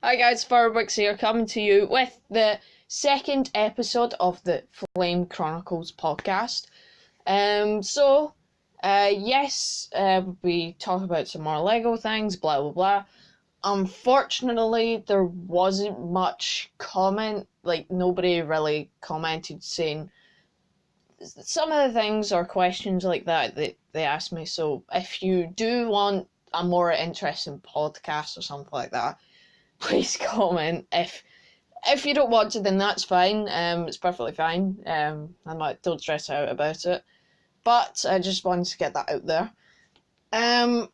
Hi guys, Fireworks here, coming to you with the second episode of the Flame Chronicles podcast. We talk about some more Lego things, blah blah blah. Unfortunately, there wasn't much comment, like nobody really commented saying some of the things or questions like that they asked me. So if you do want a more interesting podcast or something like that, please comment. If you don't want to, then that's fine. It's perfectly fine. Don't stress out about it. But I just wanted to get that out there. I'm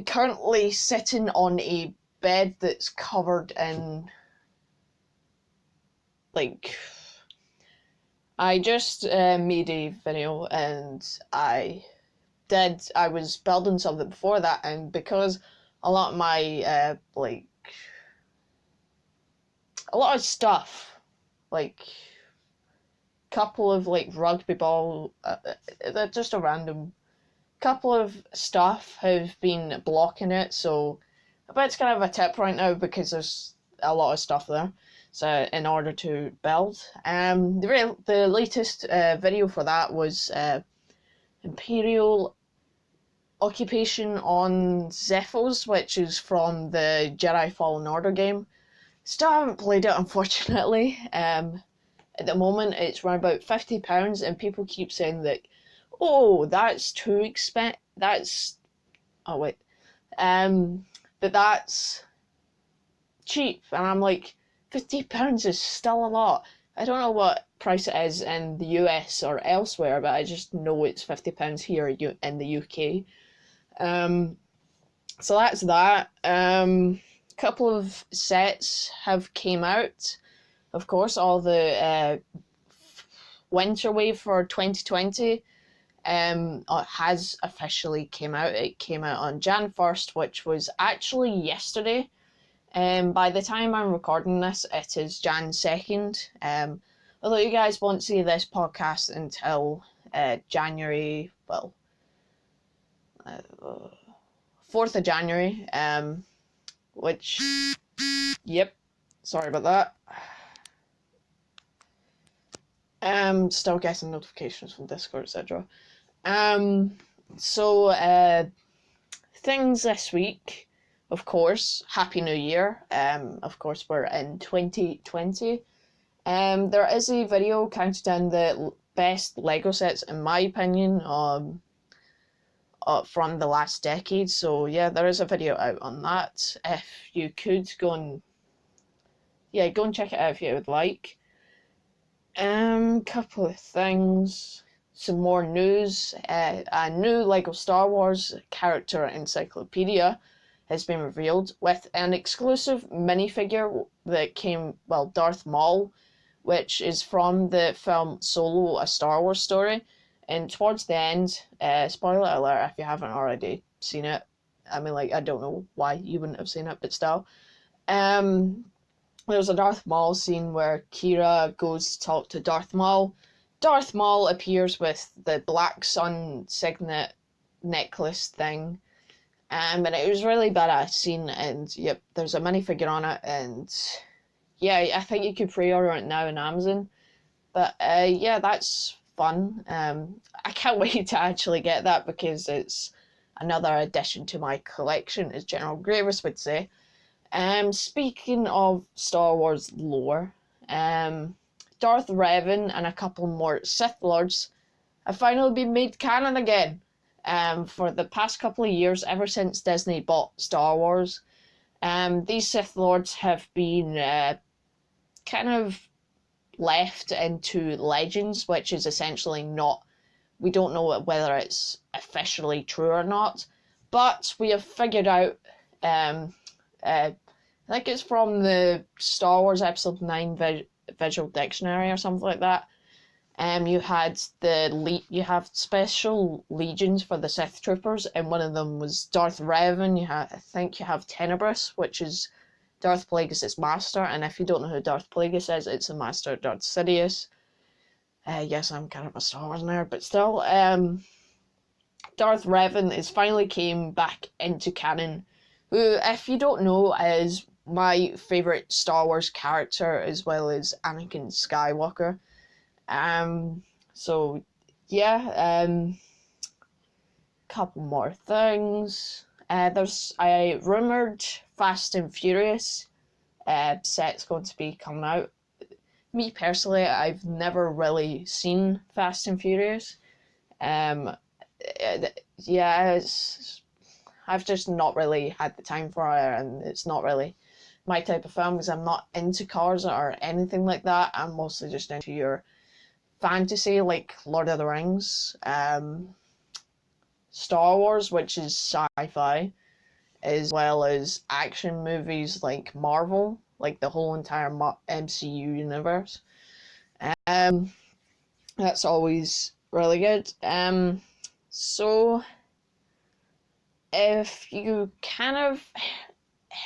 currently sitting on a bed that's covered in, I just made a video and I was building something before that, and because a lot of my a lot of stuff, couple of rugby ball, they're just a random couple of stuff have been blocking it, so I bet it's kind of a tip right now because there's a lot of stuff there. So in order to build, the latest video for that was Imperial Occupation on Zephos, which is from the Jedi Fallen Order game. Still haven't played it, unfortunately. At the moment, it's around about £50, and people keep saying that, oh, that's too expensive. But that's cheap, and I'm like, £50 is still a lot. I don't know what price it is in the US or elsewhere, but I just know it's £50 here in the UK. So that's that. Couple of sets have came out. Of course, all the winter wave for 2020 has officially came out. It came out on Jan 1st, which was actually yesterday. By the time I'm recording this, it is Jan 2nd. Although you guys won't see this podcast until January, 4th of January, which, yep, sorry about that. Still getting notifications from Discord, etc. Things this week. Of course, Happy New Year. Of course, we're in 2020. There is a video counting down the best Lego sets, in my opinion, from the last decade. So yeah, there is a video out on that. If you could go and check it out if you would like. Couple of things. Some more news. A new Lego Star Wars character encyclopedia has been revealed with an exclusive minifigure that came, Darth Maul, which is from the film Solo, A Star Wars Story. And towards the end, spoiler alert if you haven't already seen it. I mean, I don't know why you wouldn't have seen it, but still. There's a Darth Maul scene where Kira goes to talk to Darth Maul. Darth Maul appears with the Black Sun signet necklace thing. And it was really badass scene, and yep, there's a minifigure on it, and yeah, I think you could pre-order it now on Amazon. But yeah, that's fun. I can't wait to actually get that because it's another addition to my collection, as General Grievous would say. Speaking of Star Wars lore, Darth Revan and a couple more Sith Lords have finally been made canon again. For the past couple of years, ever since Disney bought Star Wars, these Sith Lords have been kind of left into legends, which is essentially not, we don't know whether it's officially true or not, but we have figured out, I think it's from the Star Wars Episode 9 Visual Dictionary or something like that. You have special legions for the Sith Troopers, and one of them was Darth Revan. I think you have Tenebrous, which is Darth Plagueis' master, and if you don't know who Darth Plagueis is, it's the master of Darth Sidious. Yes, I'm kind of a Star Wars nerd, but still. Darth Revan is finally came back into canon, who, if you don't know, is my favourite Star Wars character as well as Anakin Skywalker. So yeah, couple more things. There's a rumoured Fast and Furious set's going to be coming out. Me personally, I've never really seen Fast and Furious. Yeah, I've just not really had the time for it, and it's not really my type of film because I'm not into cars or anything like that. I'm mostly just into your fantasy, like Lord of the Rings, Star Wars, which is sci-fi, as well as action movies like Marvel, like the whole entire MCU universe. That's always really good. So if you kind of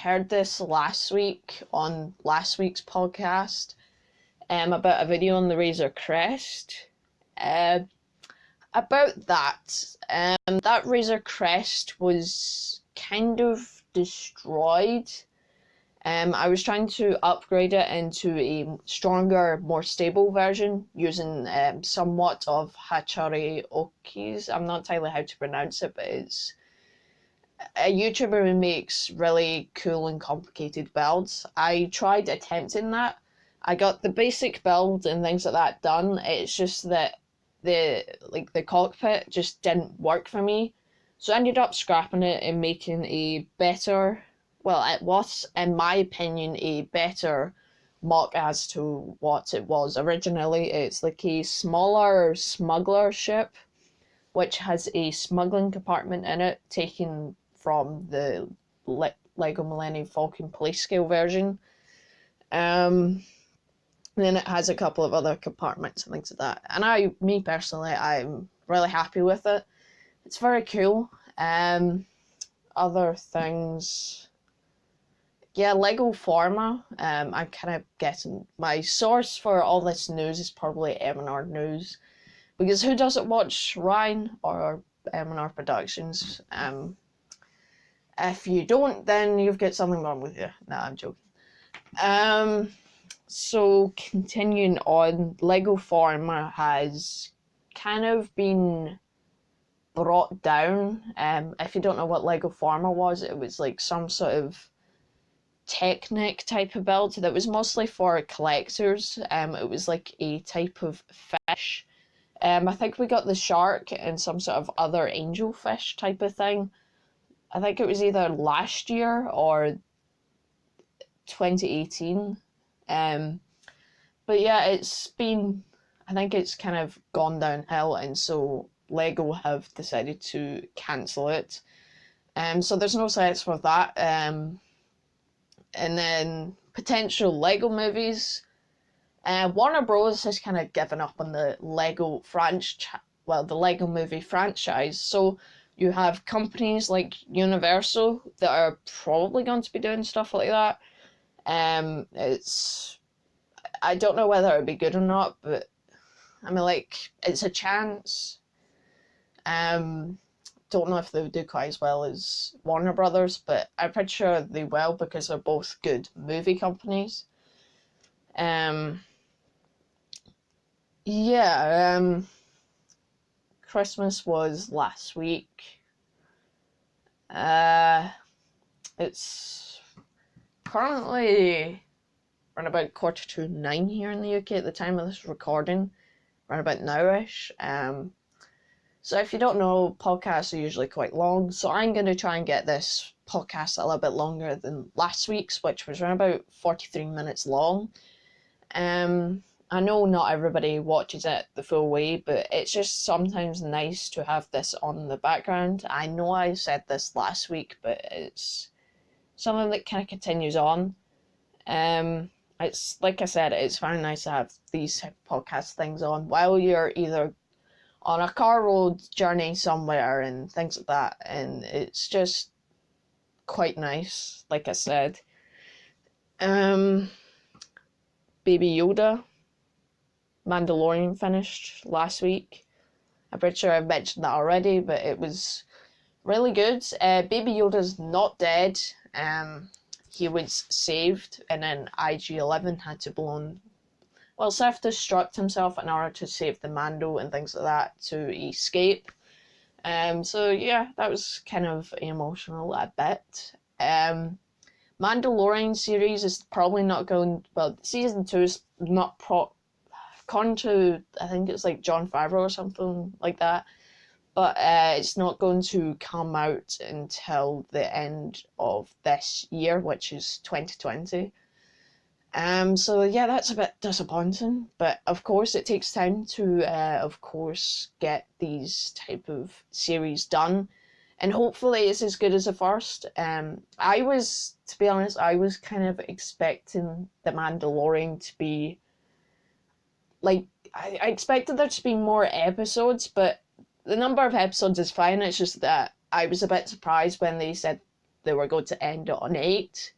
heard this last week on last week's podcast, about a video on the Razor Crest, about that, that Razor Crest was kind of destroyed. I was trying to upgrade it into a stronger, more stable version using somewhat of Hachari Oki's. I'm not entirely how to pronounce it, but it's a YouTuber who makes really cool and complicated builds. I tried attempting that. I got the basic build and things like that done. It's just that the cockpit just didn't work for me. So I ended up scrapping it and making a better, well, it was, in my opinion, a better mock as to what it was originally. It's like a smaller smuggler ship, which has a smuggling compartment in it, taken from the Lego Millennium Falcon Police Scale version. Then it has a couple of other compartments and things like that. And me personally, I'm really happy with it. It's very cool. Other things, yeah, Lego Forma. I'm kind of guessing my source for all this news is probably M&R News, because who doesn't watch Ryan or M&R Productions? If you don't, then you've got something wrong with you. Nah, I'm joking. So continuing on, Lego Forma has kind of been brought down. If you don't know what Lego Forma was, it was like some sort of Technic type of build that was mostly for collectors. It was like a type of fish. I think we got the shark and some sort of other angelfish type of thing. I think it was either last year or 2018. But yeah, I think it's kind of gone downhill, and so Lego have decided to cancel it. So there's no sets for that. And then potential Lego movies. Warner Bros. Has kind of given up on the Lego the Lego movie franchise. So you have companies like Universal that are probably going to be doing stuff like that. I don't know whether it would be good or not, but I mean, like, it's a chance. Don't know if they would do quite as well as Warner Brothers, but I'm pretty sure they will because they're both good movie companies. Christmas was last week. It's currently around about 9:15 here in the UK at the time of this recording, around about nowish. So if you don't know, podcasts are usually quite long, so I'm going to try and get this podcast a little bit longer than last week's, which was around about 43 minutes long. I know not everybody watches it the full way, but it's just sometimes nice to have this on in the background. I know I said this last week, but it's something that kind of continues on. It's like I said, it's very nice to have these podcast things on while you're either on a car road journey somewhere and things like that, and it's just quite nice, like I said. Baby Yoda, Mandalorian finished last week. I'm pretty sure I've mentioned that already, but it was really good. Baby Yoda's not dead. He was saved, and then IG-11 had to self-destruct himself in order to save the Mando and things like that to escape. So yeah, that was kind of emotional a bit. Mandalorian series is probably not going, well, season 2 is not according to, I think it's like Jon Favreau or something like that, but it's not going to come out until the end of this year, which is 2020. So yeah, that's a bit disappointing, but of course it takes time to, of course, get these type of series done, and hopefully it's as good as the first. To be honest, I was kind of expecting The Mandalorian to be, like, I expected there to be more episodes, but the number of episodes is fine. It's just that I was a bit surprised when they said they were going to end it on 8.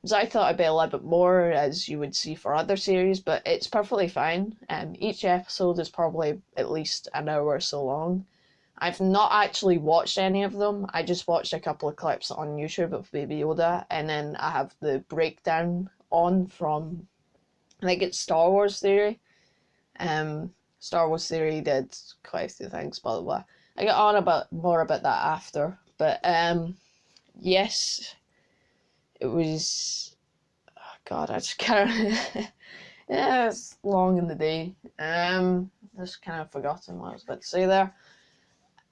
So I thought it'd be a little bit more, as you would see for other series, but it's perfectly fine. Each episode is probably at least an hour or so long. I've not actually watched any of them. I just watched a couple of clips on YouTube of Baby Yoda, and then I have the breakdown on from, I think it's Star Wars Theory. Star Wars Theory did quite a few things, blah, blah, blah. I get on more about that after, but yes, it was, oh God, I just kind of, yeah, it's long in the day. Just kind of forgotten what I was about to say there.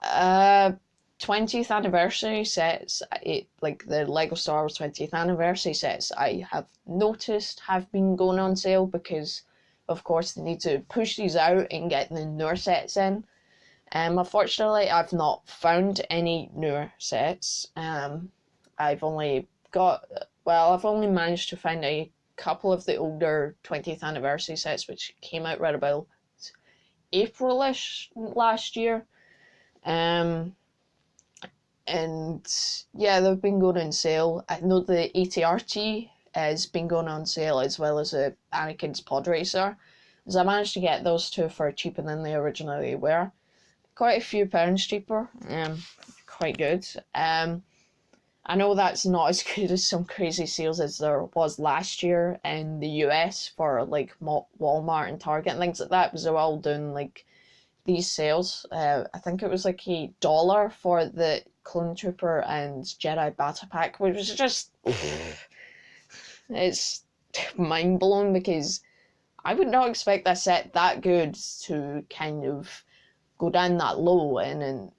20th anniversary sets, like the Lego Star Wars 20th anniversary sets, I have noticed have been going on sale because, of course, they need to push these out and get the newer sets in. Unfortunately, I've not found any newer sets. I've only managed to find a couple of the older 20th anniversary sets, which came out right about April-ish last year. And yeah, they've been going on sale. I know the ATRT has been going on sale, as well as Anakin's Pod Racer. So I managed to get those two for cheaper than they originally were. Quite a few pounds cheaper. Quite good. I know that's not as good as some crazy sales as there was last year in the US for like Walmart and Target and things like that, because they're all doing like these sales. I think it was like $1 for the Clone Trooper and Jedi Battle Pack, which was just it's mind blowing, because I would not expect a set that good to kind of go down that low, and then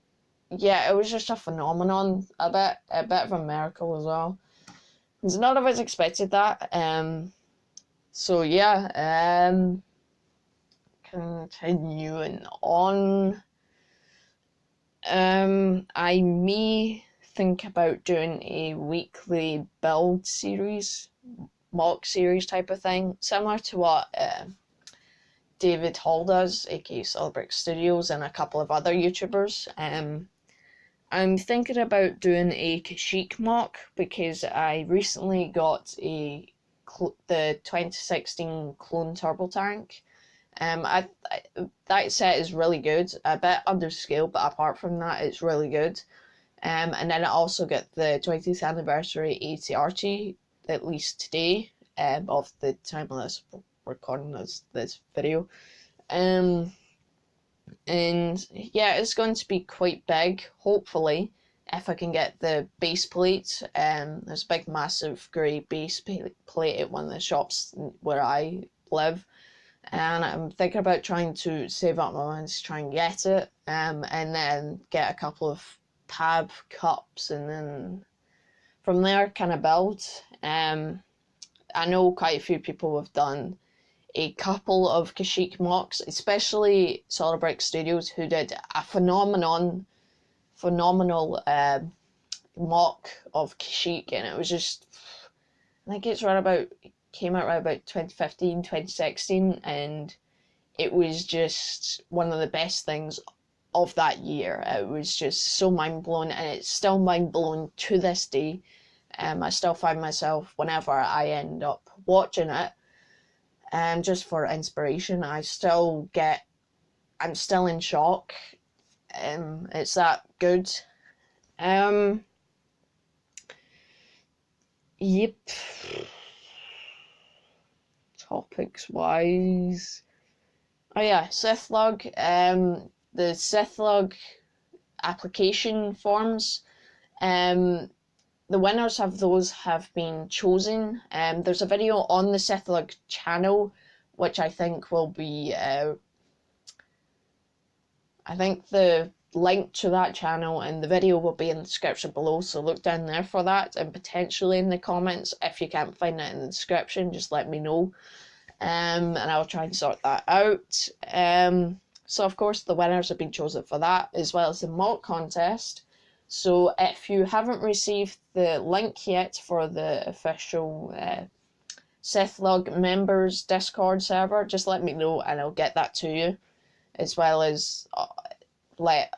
yeah, it was just a phenomenon, a bit of a miracle as well, because none of us expected that. So yeah, continuing on, I may think about doing a weekly build series, mock series type of thing, similar to what David Hall does, aka Celebrate Studios, and a couple of other YouTubers. I'm thinking about doing a Kashyyyk mock, because I recently got the 2016 Clone Turbo Tank. That set is really good, a bit under scale, but apart from that, it's really good. And then I also got the 20th anniversary ATRT, at least today, of the time of this recording this video. And yeah, it's going to be quite big, hopefully, if I can get the base plate. There's a big, massive grey base plate at one of the shops where I live, and I'm thinking about trying to save up my money to try and get it, and then get a couple of tab cups, and then from there kind of build. I know quite a few people have done a couple of Kashyyyk mocks, especially Celebrate Studios, who did a phenomenal mock of Kashyyyk, and it was just, I think it's came out right about 2015, 2016, and it was just one of the best things of that year. It was just so mind-blowing, and it's still mind-blowing to this day. I still find myself, whenever I end up watching it, just for inspiration, I'm still in shock It's that good. Yep. Topics wise. Oh yeah, Seth Log. The Seth Log application forms. The winners of those have been chosen. There's a video on the Seth Log channel, which I think will be. I think the link to that channel and the video will be in the description below, so look down there for that, and potentially in the comments. If you can't find it in the description, just let me know, and I'll try and sort that out. So of course the winners have been chosen for that, as well as the mock contest. So if you haven't received the link yet for the official Seth Log members Discord server, just let me know and I'll get that to you, as well as let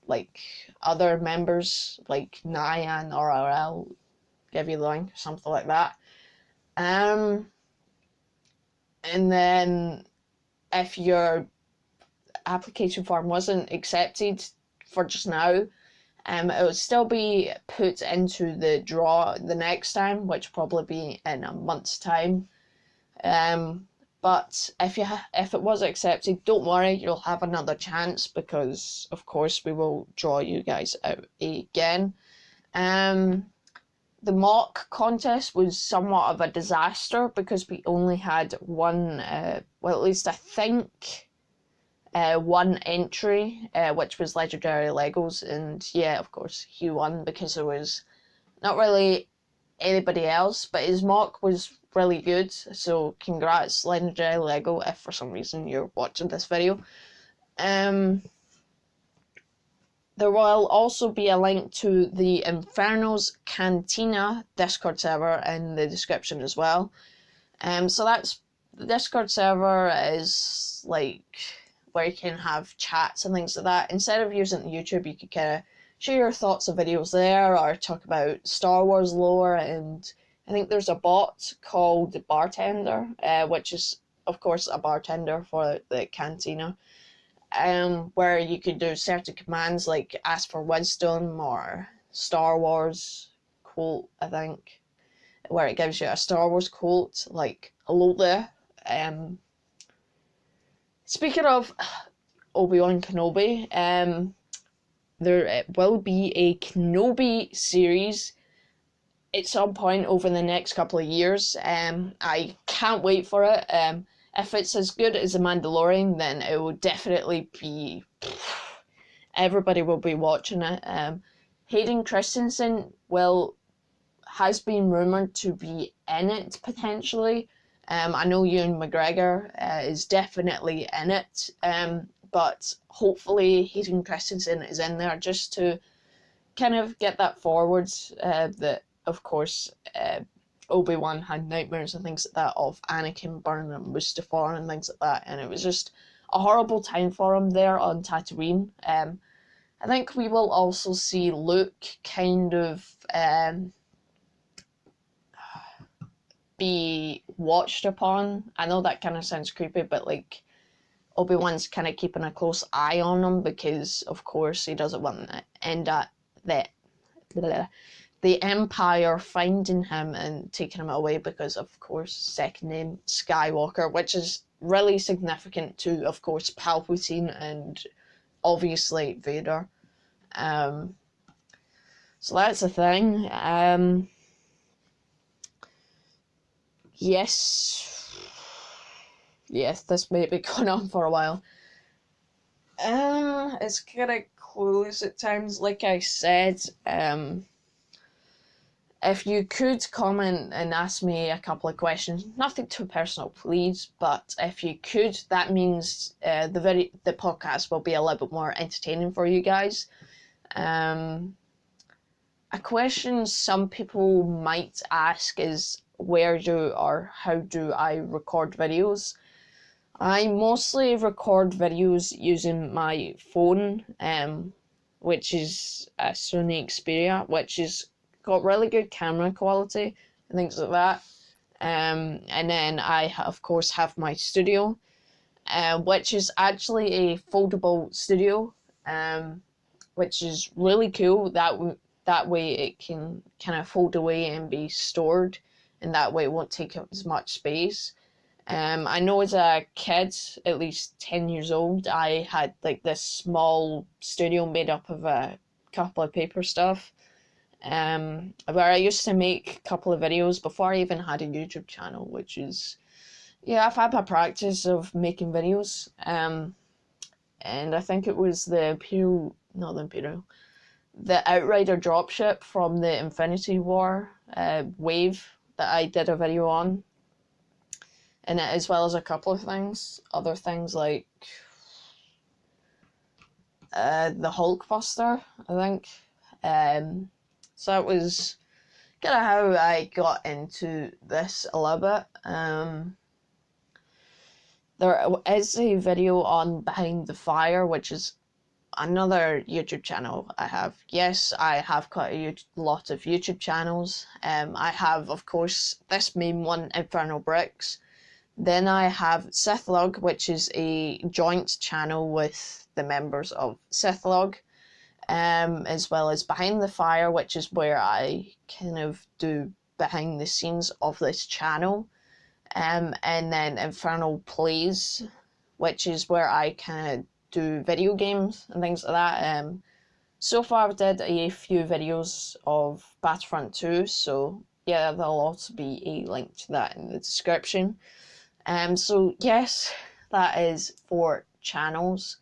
like other members like Nyan or I'll give you the link or something like that. And then if your application form wasn't accepted for just now, it will still be put into the draw the next time, which will probably be in a month's time. But if it was accepted, don't worry, you'll have another chance, because of course we will draw you guys out again. The mock contest was somewhat of a disaster because we only had one, well, at least I think, one entry, which was Legendary Legos, and yeah, of course he won because there was not really anybody else, but his mock was really good, so congrats Legendary Lego if for some reason you're watching this video. There will also be a link to the Inferno's Cantina Discord server in the description as well. So that's the Discord server is like where you can have chats and things like that. Instead of using YouTube, you could kind of share your thoughts of videos there, or talk about Star Wars lore, and I think there's a bot called the Bartender, which is of course a bartender for the Cantina, where you could do certain commands like ask for wisdom or Star Wars quote, I think, where it gives you a Star Wars quote like "Hello there." Speaking of Obi-Wan Kenobi, there will be a Kenobi series at some point over the next couple of years. I can't wait for it. If it's as good as The Mandalorian, then it will definitely be... everybody will be watching it. Hayden Christensen has been rumoured to be in it, potentially. I know Ewan McGregor is definitely in it, but hopefully Hayden Christensen is in there just to kind of get that forward, that of course Obi-Wan had nightmares and things like that of Anakin burning Mustafar and things like that, and it was just a horrible time for him there on Tatooine. I think we will also see Luke kind of be watched upon. I know that kind of sounds creepy, but like Obi-Wan's kind of keeping a close eye on him because of course he doesn't want to end at the Empire finding him and taking him away, because of course second name Skywalker, which is really significant to of course Palpatine and obviously Vader. So that's the thing. Yes, this may be going on for a while. It's kind of clueless at times. Like I said, if you could comment and ask me a couple of questions, nothing too personal, please. But if you could, that means the podcast will be a little bit more entertaining for you guys. A question some people might ask is, how do I record videos? I mostly record videos using my phone, which is a Sony Xperia, which has got really good camera quality and things like that. And then I, of course, have my studio, which is actually a foldable studio. which is really cool. That way it can kind of fold away and be stored, and that way it won't take up as much space. I know as a kid, at least 10 years old, I had like this small studio made up of a couple of paper stuff, where I used to make a couple of videos before I even had a YouTube channel, which is, yeah, I've had my practice of making videos. And I think it was the Outrider dropship from the Infinity War wave that I did a video on. And as well as a couple of other things like the Hulkbuster, I think. So that was kind of how I got into this a little bit. There is a video on Behind the Fire, which is another YouTube channel I have. Yes, I have quite a lot of YouTube channels. I have, of course, this main one, Infernal Bricks. Then I have Seth Log, which is a joint channel with the members of Seth Log, as well as Behind the Fire, which is where I kind of do behind the scenes of this channel, and then Infernal Plays, which is where I kind of do video games and things like that. So far I've did a few videos of Battlefront 2, so yeah, there'll also be a link to that in the description. So yes, that is 4 channels.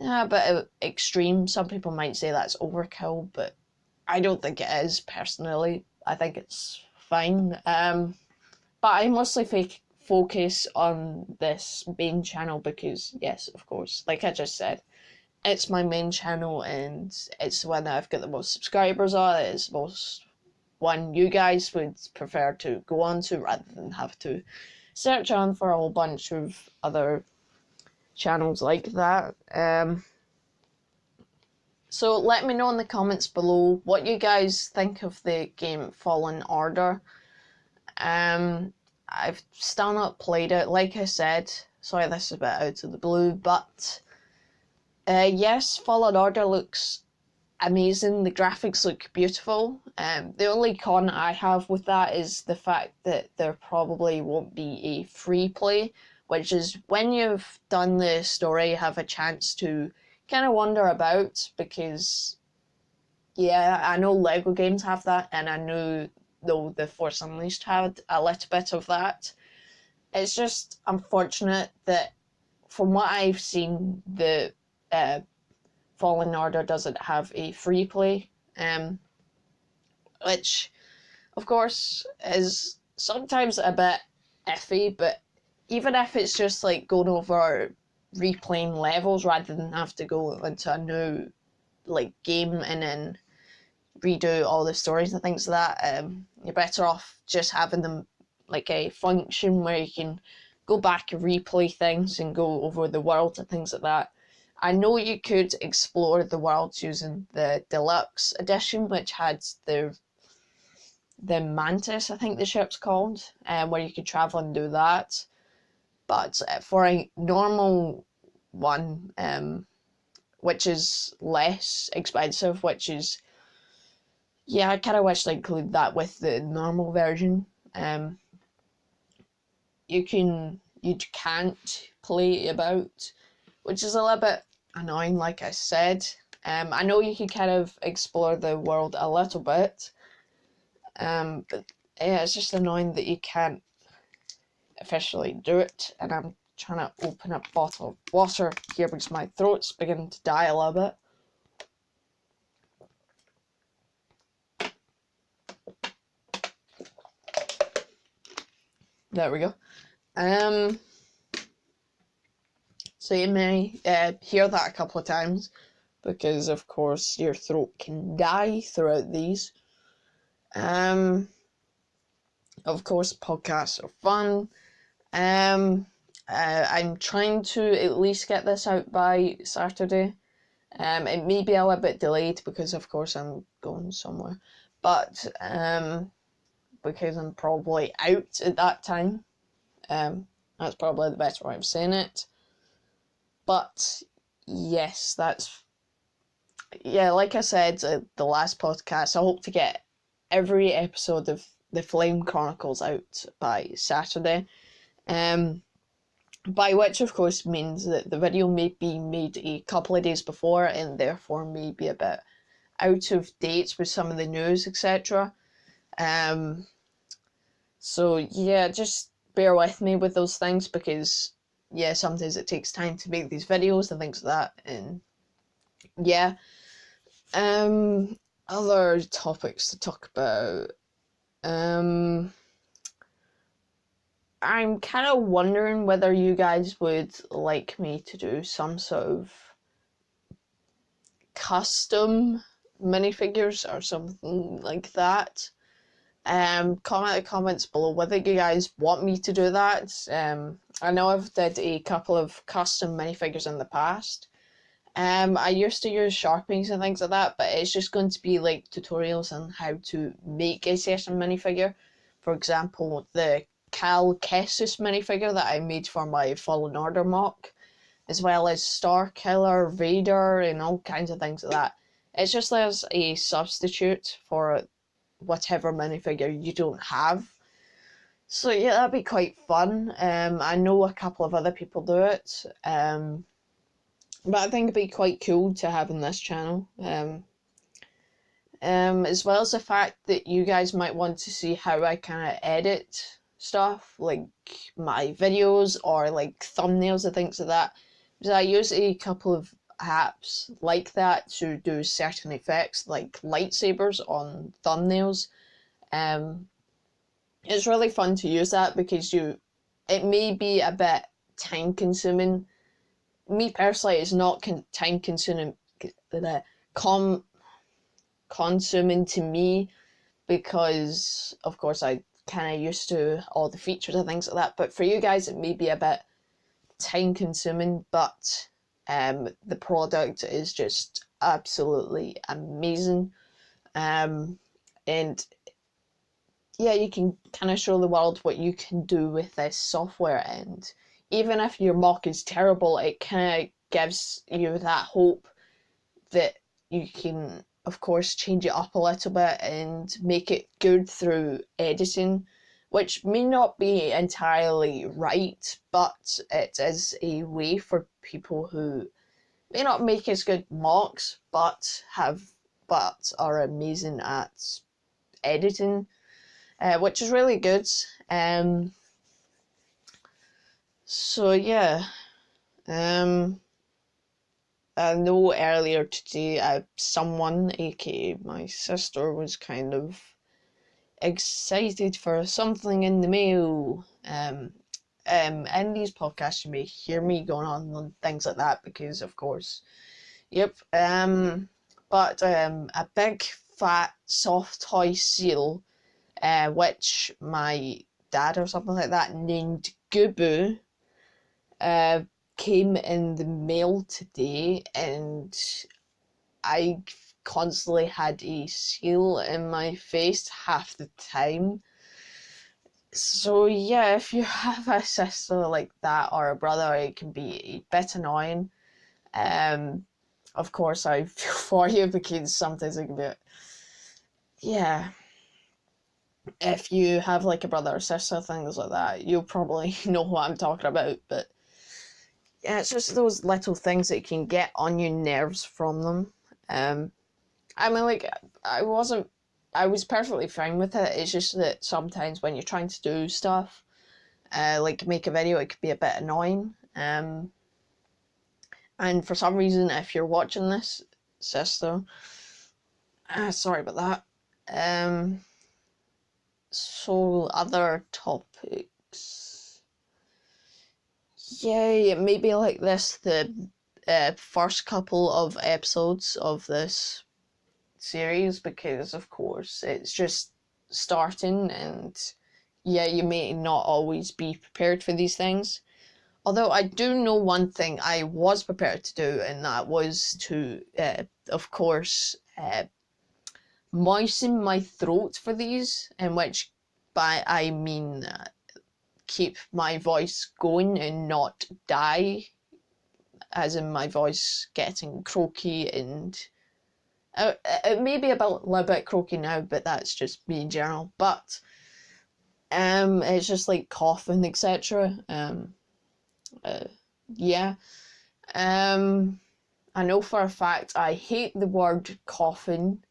Yeah, a bit extreme. Some people might say that's overkill, but I don't think it is, personally. I think it's fine. But I mostly focus on this main channel because, yes, of course, like I just said, it's my main channel and it's the one that I've got the most subscribers on. It's the most one you guys would prefer to go on to rather than have to search on for a whole bunch of other channels like that. So let me know in the comments below what you guys think of the game Fallen Order. I've still not played it, like I said. Sorry, this is a bit out of the blue, but yes, Fallen Order looks amazing. The graphics look beautiful. The only con I have with that is the fact that there probably won't be a free play, which is when you've done the story, you have a chance to kind of wander about, because yeah, I know Lego games have that, and I know though the Force Unleashed had a little bit of that. It's just unfortunate that from what I've seen, the Fallen Order doesn't have a free play, which of course is sometimes a bit iffy, but even if it's just like going over replaying levels rather than have to go into a new like game and then redo all the stories and things like that, you're better off just having them like a function where you can go back and replay things and go over the world and things like that. I know you could explore the worlds using the deluxe edition, which had the Mantis, I think the ship's called, where you could travel and do that. But for a normal one, which is less expensive, which is, yeah, I kind of wish they include that with the normal version. You can't play about, which is a little bit annoying, like I said. I know you can kind of explore the world a little bit, but yeah, it's just annoying that you can't officially do it. And I'm trying to open up a bottle of water here because my throat's beginning to die a little bit. There we go. So you may hear that a couple of times because, of course, your throat can die throughout these. Of course, podcasts are fun. I'm trying to at least get this out by Saturday. It may be a little bit delayed because, of course, I'm going somewhere. But because I'm probably out at that time. That's probably the best way of saying it. But yes, that's yeah, like I said at the last podcast, I hope to get every episode of the Flame Chronicles out by Saturday. By which, of course, means that the video may be made a couple of days before and therefore may be a bit out of date with some of the news, etc. So yeah, just bear with me with those things because yeah, sometimes it takes time to make these videos and things like that. And yeah, other topics to talk about. I'm kind of wondering whether you guys would like me to do some sort of custom minifigures or something like that. Comment in the comments below whether you guys want me to do that. I know I've did a couple of custom minifigures in the past. I used to use Sharpies and things like that, but it's just going to be like tutorials on how to make a certain minifigure. For example, the Cal Kestis minifigure that I made for my Fallen Order mock, as well as Star Killer, Vader, and all kinds of things like that. It's just as a substitute for whatever minifigure you don't have. So yeah, that'd be quite fun. I know a couple of other people do it. But I think it'd be quite cool to have on this channel. As well as the fact that you guys might want to see how I kind of edit stuff, like my videos or like thumbnails and things like that. Because I use a couple of apps like that to do certain effects, like lightsabers on thumbnails. It's really fun to use that because it may be a bit time consuming. Me personally, it's not time consuming, consuming to me because, of course, I kind of used to all the features and things like that. But for you guys, it may be a bit time consuming, but the product is just absolutely amazing. And yeah, you can kind of show the world what you can do with this software, and even if your mock is terrible, it kind of gives you that hope that you can, of course, change it up a little bit and make it good through editing, which may not be entirely right, but it is a way for people who may not make as good mocks, but are amazing at editing, which is really good. So yeah, I know earlier today, someone, aka my sister, was kind of excited for something in the mail. In these podcasts, you may hear me going on and things like that because, of course, yep. But a big fat soft toy seal, which my dad or something like that named Gubu, came in the mail today, and I constantly had a seal in my face half the time. So yeah, if you have a sister like that or a brother, it can be a bit annoying. Of course, I feel for you because sometimes it can be, yeah. If you have like a brother or sister, things like that, you'll probably know what I'm talking about. But yeah, it's just those little things that can get on your nerves from them. I mean, like, I was perfectly fine with it. It's just that sometimes when you're trying to do stuff, like make a video, it could be a bit annoying. And for some reason, if you're watching this, sister, sorry about that. So other topics. Yay, maybe like this, the first couple of episodes of this series, because of course it's just starting, and yeah, you may not always be prepared for these things. Although I do know one thing I was prepared to do, and that was to, of course, moisten my throat for these, in which by I mean keep my voice going and not die, as in my voice getting croaky and It may be a little bit croaky now, but that's just me in general. But it's just like coughing, etc. Yeah. I know for a fact I hate the word coughing.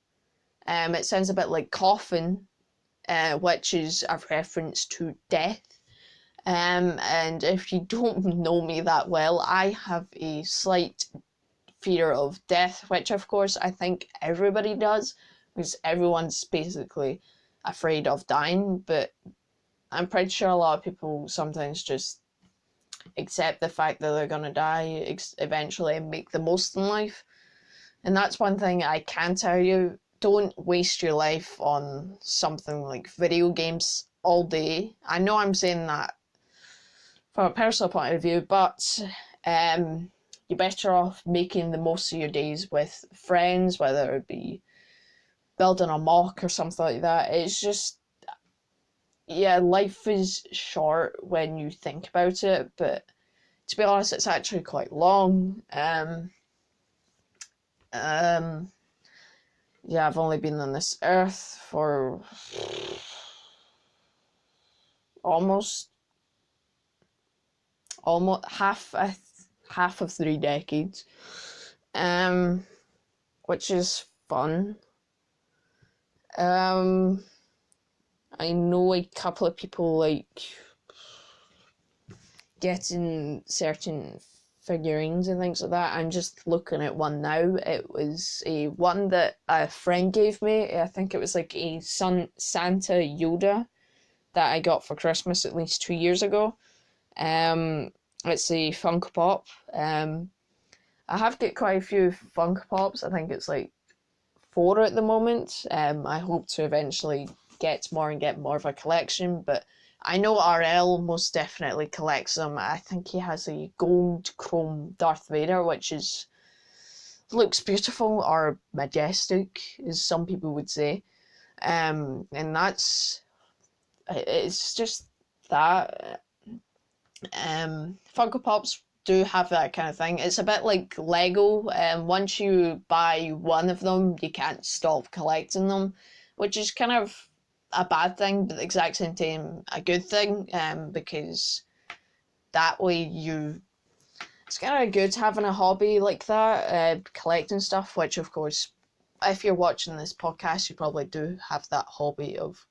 It sounds a bit like coffin, which is a reference to death. And if you don't know me that well, I have a slight fear of death, which of course I think everybody does, because everyone's basically afraid of dying, but I'm pretty sure a lot of people sometimes just accept the fact that they're gonna die eventually and make the most in life. And that's one thing I can tell you: don't waste your life on something like video games all day. I know I'm saying that from a personal point of view, but you're better off making the most of your days with friends, whether it be building a mock or something like that. It's just, yeah, life is short when you think about it, but to be honest, it's actually quite long. Yeah, I've only been on this earth for almost half of 3 decades, which is fun. I know a couple of people like getting certain figurines and things like that. I'm just looking at one now. It was one that a friend gave me. I think it was like a Santa Yoda that I got for Christmas at least 2 years ago. It's a Funko Pop. I have got quite a few Funko Pops. I think it's like 4 at the moment. I hope to eventually get more and get more of a collection, but I know RL most definitely collects them. I think he has a gold chrome Darth Vader, which looks beautiful, or majestic, as some people would say. And it's just that. Funko Pops do have that kind of thing. It's a bit like Lego. Once you buy one of them, you can't stop collecting them, which is kind of a bad thing, but at the exact same time a good thing, because that way it's kind of good having a hobby like that, collecting stuff, which of course, if you're watching this podcast, you probably do have that hobby of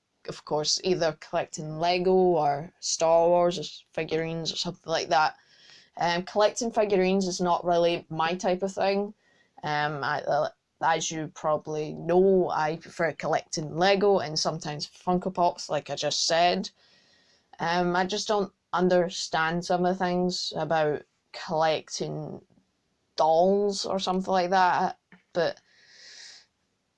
course, either collecting Lego or Star Wars or figurines or something like that. Collecting figurines is not really my type of thing. As you probably know, I prefer collecting Lego and sometimes Funko Pops, like I just said. I just don't understand some of the things about collecting dolls or something like that. But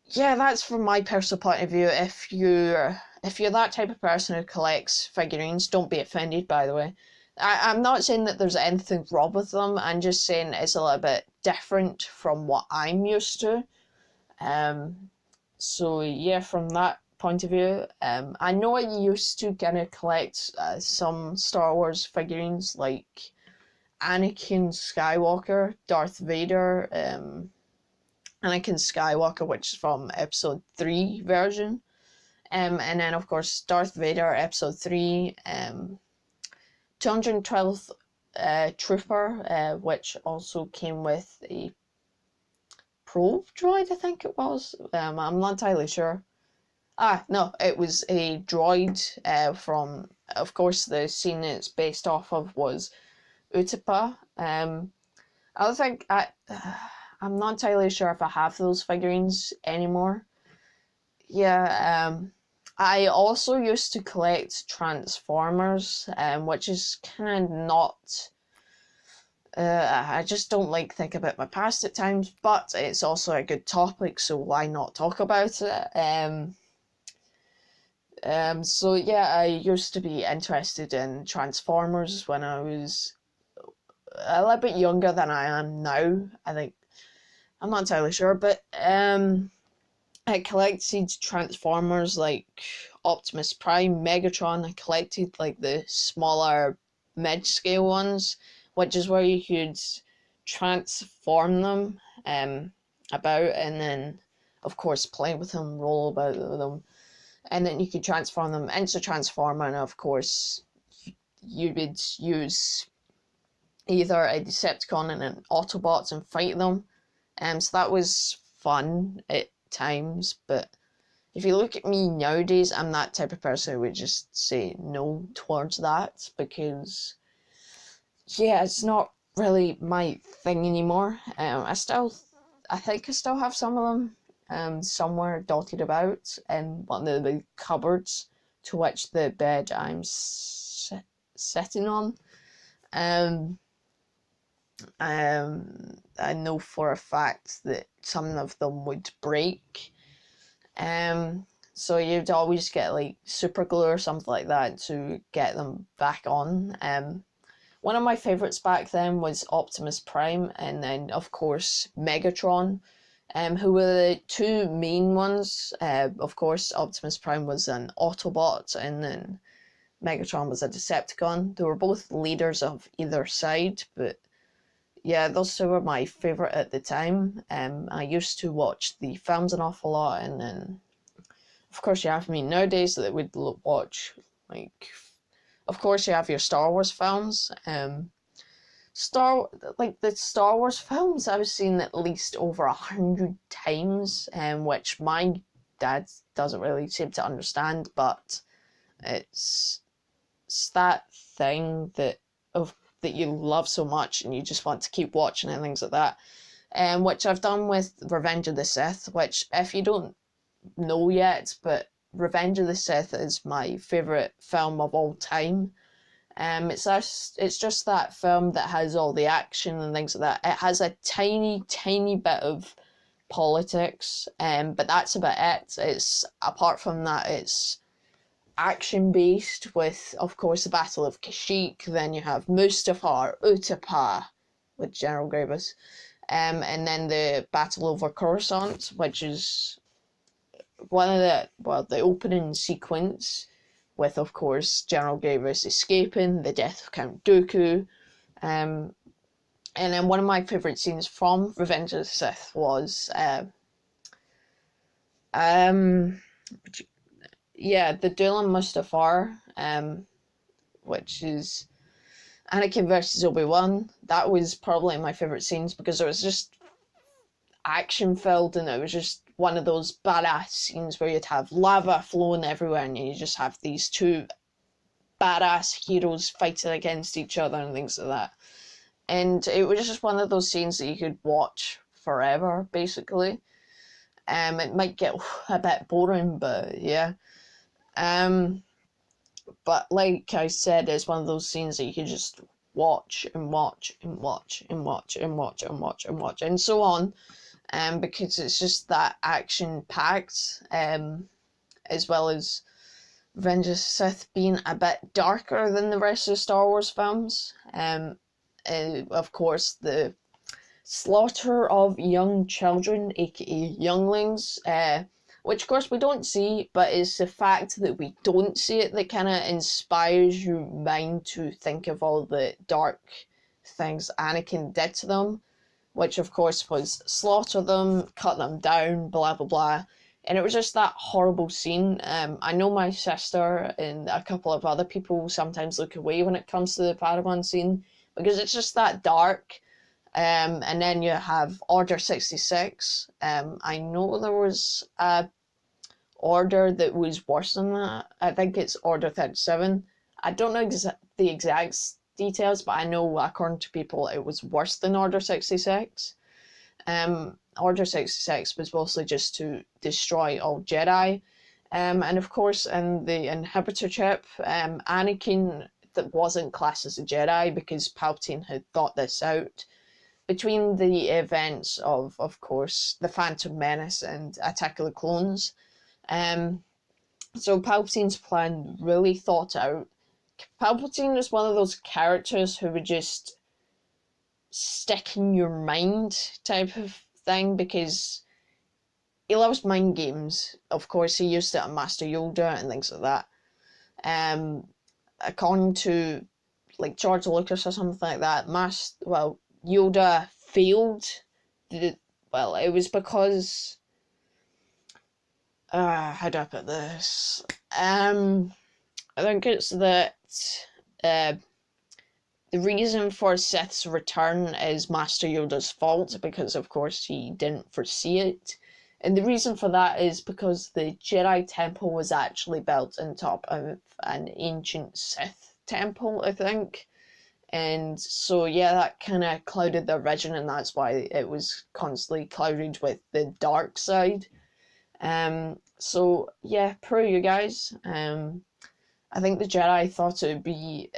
yeah, that's from my personal point of view. If you're that type of person who collects figurines, don't be offended, by the way. I'm not saying that there's anything wrong with them. I'm just saying it's a little bit different from what I'm used to. So yeah, from that point of view, I know I used to kind of collect some Star Wars figurines like Anakin Skywalker, Darth Vader, Anakin Skywalker, which is from Episode 3 version, and then of course Darth Vader Episode 3, 212th Trooper, which also came with a probe droid, I think it was. I'm not entirely sure. No, it was a droid from, of course, the scene it's based off of was Utapau. I don't think I'm not entirely sure if I have those figurines anymore. Yeah, I also used to collect Transformers, which is kind of not. I just don't like think about my past at times, but it's also a good topic, so why not talk about it? So yeah, I used to be interested in Transformers when I was a little bit younger than I am now. I think I'm not entirely sure, but I collected Transformers like Optimus Prime, Megatron. I collected like the smaller mid-scale ones, which is where you could transform them about, and then of course, play with them, roll about with them. And then you could transform them into Transformer, and of course, you would use either a Decepticon and an Autobots and fight them. So that was fun at times, but if you look at me nowadays, I'm that type of person who would just say no towards that, because, yeah, it's not really my thing anymore. I think I still have some of them somewhere dotted about in one of the cupboards to which the bed I'm sitting on. I know for a fact that some of them would break. So you'd always get like super glue or something like that to get them back on. One of my favourites back then was Optimus Prime, and then of course Megatron, who were the two main ones. Of course, Optimus Prime was an Autobot, and then Megatron was a Decepticon. They were both leaders of either side, but yeah, those two were my favourite at the time. I used to watch the films an awful lot, and then, of course, you have me nowadays that would watch, like, of course, you have your Star Wars films. The Star Wars films I've seen at least over 100 times, which my dad doesn't really seem to understand, but it's that thing that you love so much and you just want to keep watching and things like that. Which I've done with Revenge of the Sith, which, if you don't know yet, but Revenge of the Sith is my favourite film of all time. It's just that film that has all the action and things like that. It has a tiny bit of politics, but that's about it. It's, apart from that, it's action based with, of course, the Battle of Kashyyyk. Then you have Mustafar, Utapau with General Grievous, and then the Battle over Coruscant, which is one of the opening sequence with, of course, General Grievous escaping, the death of Count Dooku, and then one of my favourite scenes from Revenge of the Sith was the duel on Mustafar, which is Anakin versus Obi-Wan. That was probably my favourite scenes because it was just action filled, and it was just one of those badass scenes where you'd have lava flowing everywhere and you just have these two badass heroes fighting against each other and things like that. And it was just one of those scenes that you could watch forever, basically. It might get a bit boring, but yeah. But like I said, it's one of those scenes that you can just watch and watch and watch and watch and watch and watch and watch and so on. Because it's just that action-packed, as well as Revenge of the Sith being a bit darker than the rest of the Star Wars films. Of course, the slaughter of young children, aka younglings, which of course we don't see, but it's the fact that we don't see it that kind of inspires your mind to think of all the dark things Anakin did to them, which of course was slaughter them, cut them down, blah blah blah. And it was just that horrible scene. I know my sister and a couple of other people sometimes look away when it comes to the Padawan scene because it's just that dark. And then you have Order 66. I know there was a order that was worse than that. I think it's Order 37. I don't know the exact details, but I know according to people it was worse than Order 66. Order 66 was mostly just to destroy all Jedi. And of course in the inhibitor chip, Anakin that wasn't classed as a Jedi because Palpatine had thought this out between the events of course, the Phantom Menace and Attack of the Clones. So Palpatine's plan really thought out. Palpatine is one of those characters who would just stick in your mind type of thing because he loves mind games. Of course, he used it on Master Yoda and things like that. According to like George Lucas or something like that, Yoda failed. It was because how do I put this? I think it's that the reason for Sith's return is Master Yoda's fault, because of course he didn't foresee it. And the reason for that is because the Jedi Temple was actually built on top of an ancient Sith temple, I think. And so, yeah, that kind of clouded their vision, and that's why it was constantly clouded with the dark side. So, yeah, poor you guys. I think the Jedi thought it would be...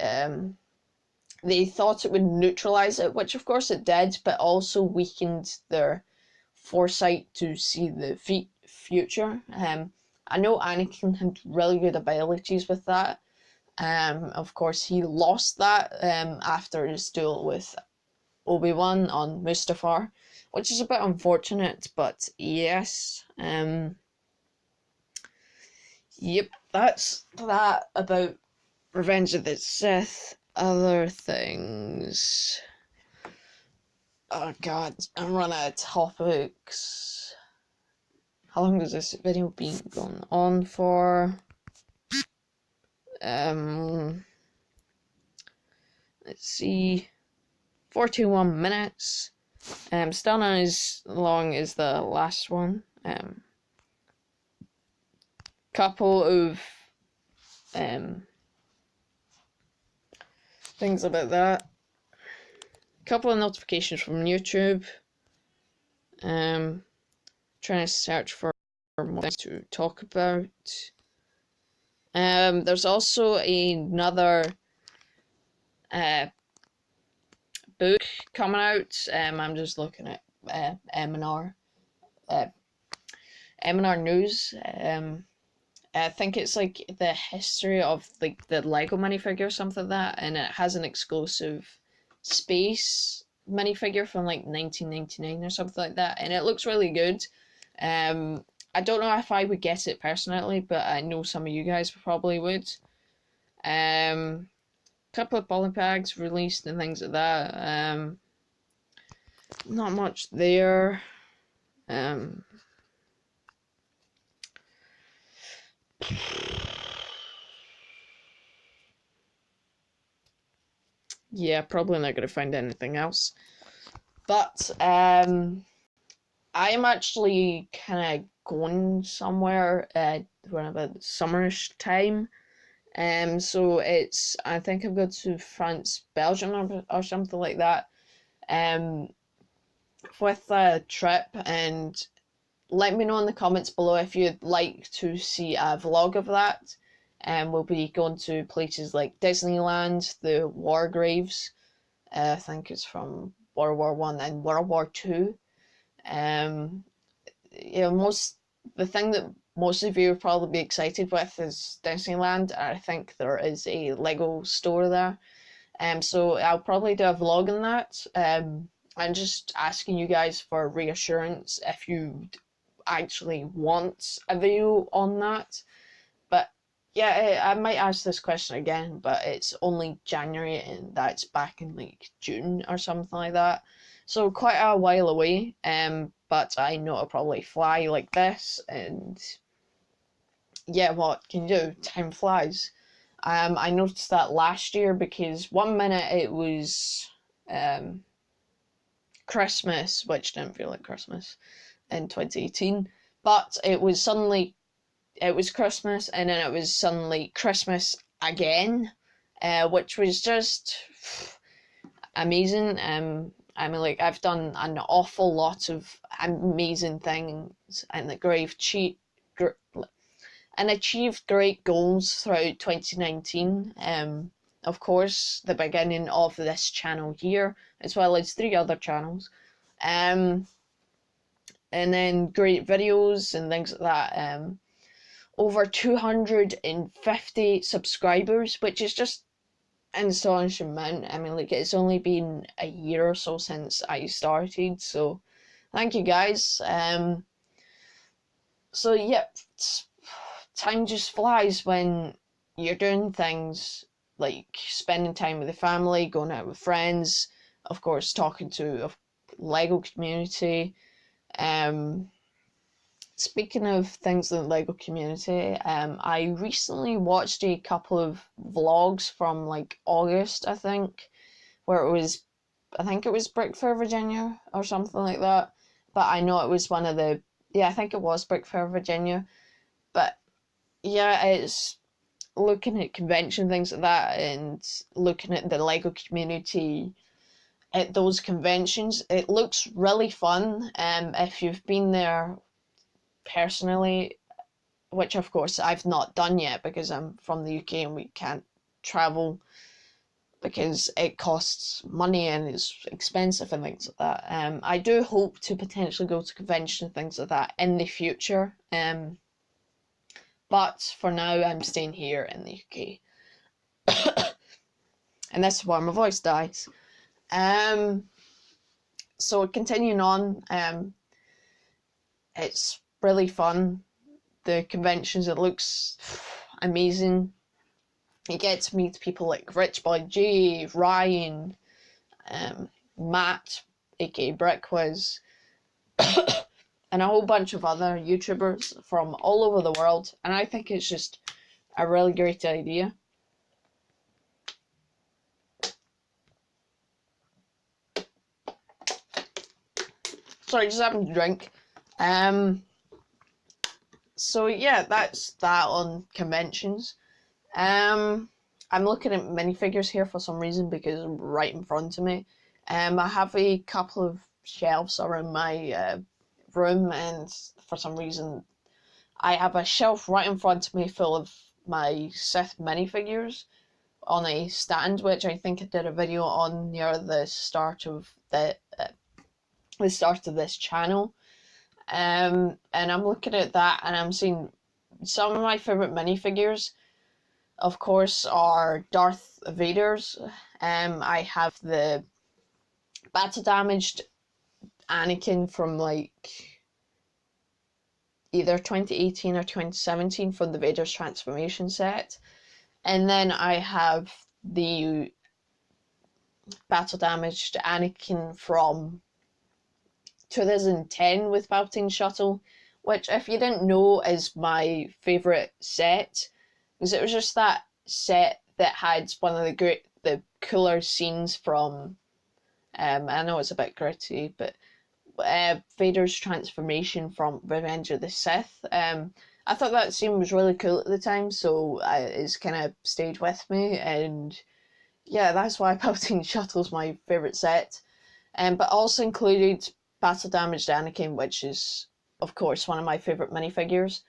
they thought it would neutralize it, which of course it did, but also weakened their foresight to see the future. I know Anakin had really good abilities with that. Of course, he lost that after his duel with Obi-Wan on Mustafar, which is a bit unfortunate, but yes. Yep, that's that about Revenge of the Sith. Other things. Oh god, I'm running out of topics. How long has this video been going on for? Let's see. 41 minutes. Still not as long as the last one. Couple of things about that. Couple of notifications from YouTube. Trying to search for more things to talk about. There's also another book coming out. I'm just looking at M&R News. I think it's like the history of like the Lego minifigure or something like that, and it has an exclusive space minifigure from like 1999 or something like that, and it looks really good. I don't know if I would get it personally, but I know some of you guys probably would. Couple of poly bags released and things like that. Not much there. Yeah, probably not going to find anything else. But I'm actually kind of going somewhere around about summerish time. So it's, I think I'm going to France, Belgium or something like that. With a trip, and let me know in the comments below if you'd like to see a vlog of that. We'll be going to places like Disneyland, the War Graves. I think it's from World War One and World War Two. The thing that most of you will probably be excited with is Disneyland. I think there is a Lego store there. So I'll probably do a vlog on that. I'm just asking you guys for reassurance if you actually want a video on that. But yeah, I might ask this question again, but it's only January and that's back in like June or something like that. So quite a while away. But I know it'll probably fly like this, and yeah, what can you do? Time flies. I noticed that last year because one minute it was Christmas, which didn't feel like Christmas in 2018, but it was Christmas, and then it was suddenly Christmas again, which was just amazing. I mean, like, I've done an awful lot of amazing things and achieved great goals throughout 2019. Of course, the beginning of this channel here, as well as 3 other channels. And then great videos and things like that. Over 250 subscribers, which is just an astonishing amount. I mean, like, it's only been a year or so since I started, so thank you guys. So yep, time just flies when you're doing things like spending time with the family, going out with friends, of course talking to a Lego community, speaking of things in the LEGO community, I recently watched a couple of vlogs from like August, I think, where I think it was Brick Fair, Virginia, or something like that. But I know it was I think it was Brick Fair, Virginia. But yeah, it's looking at convention, things like that, and looking at the LEGO community at those conventions. It looks really fun. If you've been there personally, which of course I've not done yet because I'm from the UK and we can't travel because it costs money and it's expensive and things like that. I do hope to potentially go to convention and things like that in the future. But for now, I'm staying here in the UK. And this is why my voice dies. So continuing on, it's really fun. The conventions, it looks amazing. You get to meet people like Rich Boy G, Ryan, Matt, aka Brickwiz, and a whole bunch of other YouTubers from all over the world. And I think it's just a really great idea. Sorry, just having a drink. So yeah, that's that on conventions. I'm looking at minifigures here for some reason because right in front of me. I have a couple of shelves around my room, and for some reason I have a shelf right in front of me full of my Sith minifigures on a stand, which I think I did a video on near the start of this channel. And I'm looking at that and I'm seeing some of my favorite minifigures, of course, are Darth Vader's. I have the battle damaged Anakin from like either 2018 or 2017 from the Vader's transformation set. And then I have the battle damaged Anakin from 2010 with Palpatine Shuttle, which, if you didn't know, is my favourite set, because it was just that set that had one of the cooler scenes from, I know it's a bit gritty, but Vader's transformation from Revenge of the Sith. I thought that scene was really cool at the time, so it's kind of stayed with me, and yeah, that's why Palpatine Shuttle's my favourite set. But also included Battle Damaged Anakin, which is, of course, one of my favourite minifigures.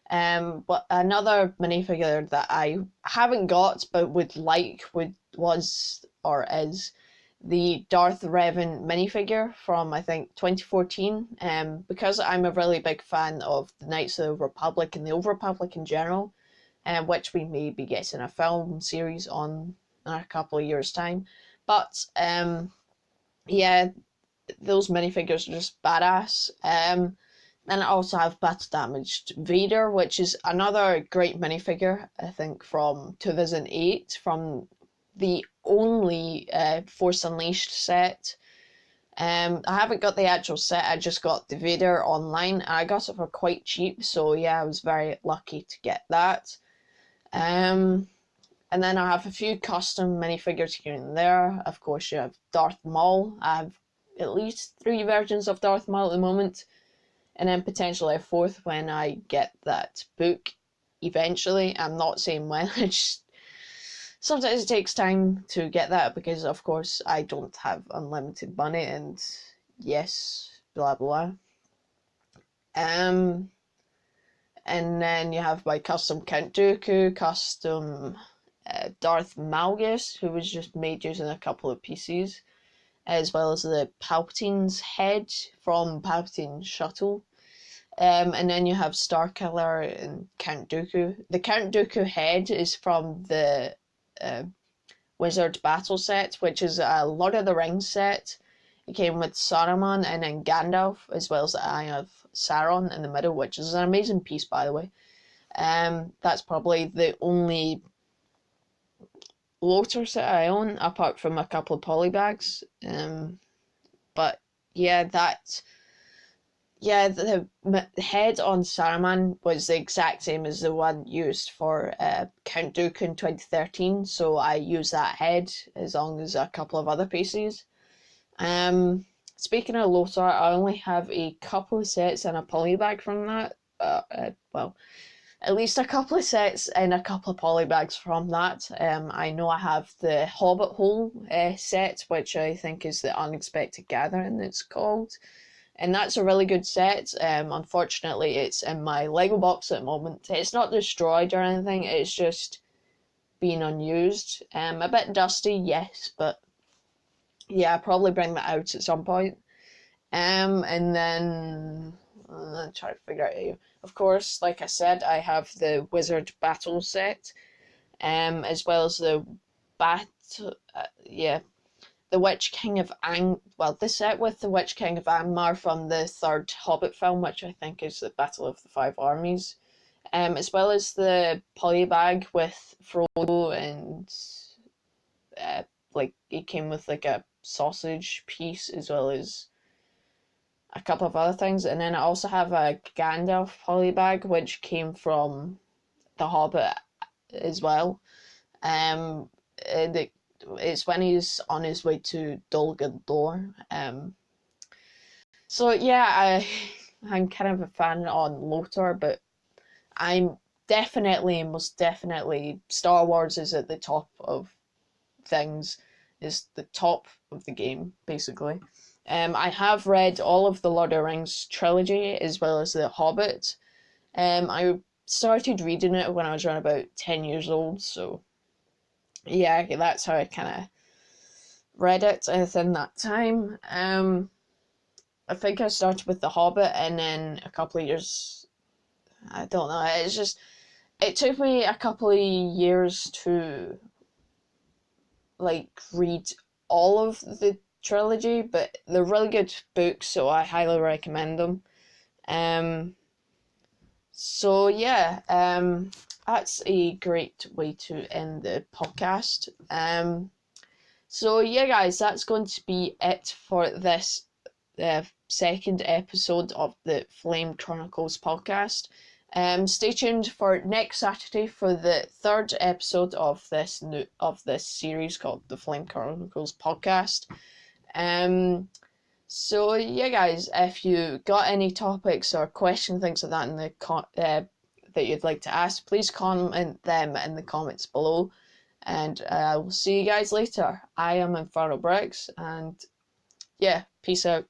But another minifigure that I haven't got but would like is the Darth Revan minifigure from, I think, 2014. Because I'm a really big fan of the Knights of the Republic and the Old Republic in general, which we may be getting a film series on in a couple of years' time. But yeah, those minifigures are just badass. Then I also have Battle Damaged Vader, which is another great minifigure, I think, from 2008, from the only Force Unleashed set. I haven't got the actual set, I just got the Vader online, and I got it for quite cheap, so yeah, I was very lucky to get that. And then I have a few custom minifigures here and there. Of course, you have Darth Maul. I have at least 3 versions of Darth Maul at the moment, and then potentially a 4th when I get that book eventually. I'm not saying when, sometimes it takes time to get that because, of course, I don't have unlimited money, and yes, blah blah. And then you have my custom Count Dooku, custom Darth Malgus, who was just made using a couple of PCs, as well as the Palpatine's head from Palpatine Shuttle. And then you have Starkiller and Count Dooku. The Count Dooku head is from the Wizard Battle set, which is a Lord of the Rings set. It came with Saruman and then Gandalf, as well as the Eye of Sauron in the middle, which is an amazing piece, by the way. That's probably the only Loater set I own, apart from a couple of polybags. But yeah, yeah, the head on Saruman was the exact same as the one used for Count Dooku in 2013, so I used that head as long as a couple of other pieces. Speaking of Lothar, I only have a couple of sets and a polybag from that. Well, at least a couple of sets and a couple of polybags from that. I know I have the Hobbit Hole set, which I think is the Unexpected Gathering it's called. And that's a really good set. Unfortunately, it's in my Lego box at the moment. It's not destroyed or anything, it's just being unused. A bit dusty, yes, but yeah, I'll probably bring that out at some point. And then I'm trying to figure out. Of course, like I said, I have the Wizard Battle set, as well as the the Witch King of the set with the Witch King of Angmar from the third Hobbit film, which I think is the Battle of the Five Armies, as well as the polybag with Frodo and like he came with like a sausage piece as well as a couple of other things, and then I also have a Gandalf polybag which came from The Hobbit as well. It's when he's on his way to Dol Guldur. So yeah, I'm kind of a fan on Lothar, but I'm most definitely Star Wars is at the top of things, is the top of the game basically. I have read all of the Lord of the Rings trilogy as well as the Hobbit. I started reading it when I was around about 10 years old, so yeah, that's how I kind of read it within that time. I think I started with The Hobbit and then a couple of years, I don't know, it took me a couple of years to like read all of the trilogy, but they're really good books, so I highly recommend them. So yeah, that's a great way to end the podcast. So yeah, guys, that's going to be it for this second episode of the Flame Chronicles podcast. Stay tuned for next Saturday for the third episode of this series called the Flame Chronicles podcast. So yeah, guys, if you got any topics or question things like that in the that you'd like to ask, please comment them in the comments below, and I will see you guys later. I am Infernal Bricks, and yeah, peace out.